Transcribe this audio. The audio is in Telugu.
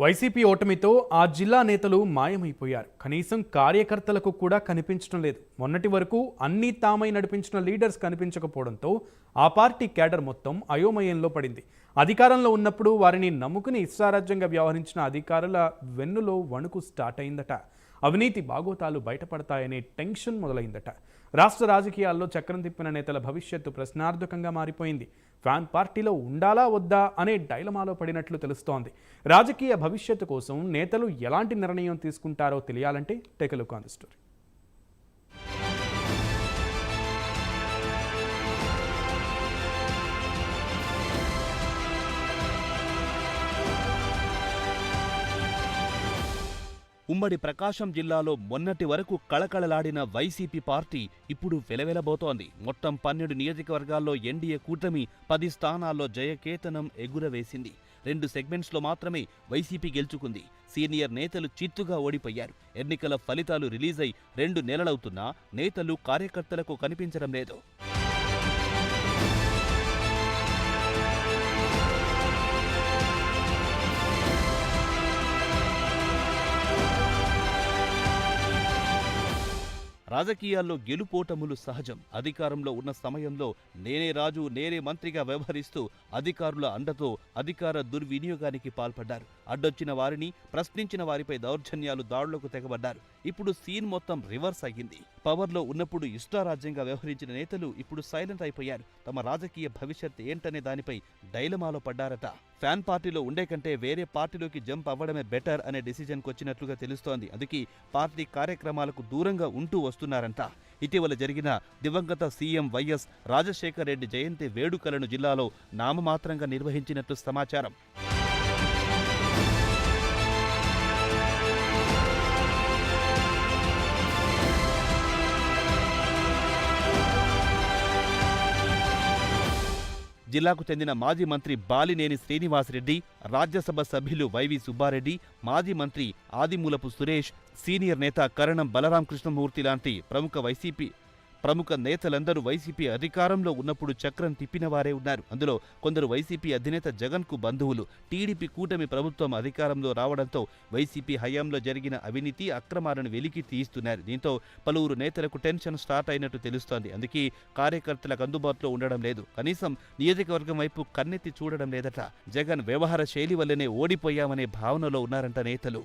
వైసీపీ ఓటమితో ఆ జిల్లా నేతలు మాయమైపోయారు. కనీసం కార్యకర్తలకు కూడా కనిపించడం లేదు. మొన్నటి వరకు అన్నీ తామై నడిపించిన లీడర్స్ కనిపించకపోవడంతో ఆ పార్టీ క్యాడర్ మొత్తం అయోమయంలో పడింది. అధికారంలో ఉన్నప్పుడు వారిని నమ్ముకుని ఇష్టారాజ్యంగా వ్యవహరించిన అధికారుల వెన్నులో వణుకు స్టార్ట్ అయిందట. అవినీతి బాగోతాలు బయటపడతాయనే టెన్షన్ మొదలైందట. రాష్ట్ర రాజకీయాల్లో చక్రం తిప్పిన నేతల భవిష్యత్తు ప్రశ్నార్థకంగా మారిపోయింది. ఫ్యాన్ పార్టీలో ఉండాలా వద్దా అనే డైలమాలో పడినట్లు తెలుస్తోంది. రాజకీయ భవిష్యత్తు కోసం నేతలు ఎలాంటి నిర్ణయం తీసుకుంటారో తెలియాలంటే take a look on the story. ఉమ్మడి ప్రకాశం జిల్లాలో మొన్నటి వరకు కళకళలాడిన వైసీపీ పార్టీ ఇప్పుడు వెలవెలబోతోంది. మొత్తం 12 నియోజకవర్గాల్లో ఎన్డీఏ కూటమి 10 స్థానాల్లో జయకేతనం ఎగురవేసింది. 2 సెగ్మెంట్స్లో మాత్రమే వైసీపీ గెలుచుకుంది. సీనియర్ నేతలు చిత్తుగా ఓడిపోయారు. ఎన్నికల ఫలితాలు రిలీజై 2 నెలలవుతున్నా నేతలు కార్యకర్తలకు కనిపించడం లేదు. రాజకీయాల్లో గెలుపోటములు సహజం. అధికారంలో ఉన్న సమయంలో నేనే రాజు నేనే మంత్రిగా వ్యవహరిస్తూ అధికారుల అండతో అధికార దుర్వినియోగానికి పాల్పడ్డారు. అడ్డొచ్చిన వారిని, ప్రశ్నించిన వారిపై దౌర్జన్యాలు, దాడులకు తెగబడ్డారు. ఇప్పుడు సీన్ మొత్తం రివర్స్ అయ్యింది. పవర్లో ఉన్నప్పుడు ఇష్టారాజ్యంగా వ్యవహరించిన నేతలు ఇప్పుడు సైలెంట్ అయిపోయారు. తమ రాజకీయ భవిష్యత్ ఏంటనే దానిపై డైలమాలో పడ్డారట. ఫ్యాన్ పార్టీలో ఉండే కంటే వేరే పార్టీలోకి జంప్ అవ్వడమే బెటర్ అనే డిసిజన్కి వచ్చినట్లుగా తెలుస్తోంది. అందుకే పార్టీ కార్యక్రమాలకు దూరంగా ఉంటూ వస్తున్నారంట. ఇటీవల జరిగిన దివంగత సీఎం వైఎస్ రాజశేఖర్ రెడ్డి జయంతి వేడుకలను జిల్లాలో నామమాత్రంగా నిర్వహించినట్లు సమాచారం. జిల్లాకు చెందిన మాజీ మంత్రి బాలినేని శ్రీనివాసరెడ్డి, రాజ్యసభ సభ్యులు వైవి సుబ్బారెడ్డి, మాజీ మంత్రి ఆదిమూలపు సురేష్, సీనియర్ నేత కరణం బలరాం కృష్ణమూర్తి లాంటి ప్రముఖ నేతలందరూ వైసీపీ అధికారంలో ఉన్నప్పుడు చక్రం తిప్పిన వారే ఉన్నారు. అందులో కొందరు వైసీపీ అధినేత జగన్కు బంధువులు. టీడీపీ కూటమి ప్రభుత్వం అధికారంలో రావడంతో వైసీపీ హయాంలో జరిగిన అవినీతి, అక్రమాలను వెలికి తీస్తున్నారు. దీంతో పలువురు నేతలకు టెన్షన్ స్టార్ట్ అయినట్టు తెలుస్తోంది. అందుకే కార్యకర్తలకు అందుబాటులో ఉండడం లేదు. కనీసం నియోజకవర్గం వైపు కన్నెత్తి చూడడం లేదట. జగన్ వ్యవహార శైలి వల్లనే ఓడిపోయామనే భావనలో ఉన్నారంట నేతలు.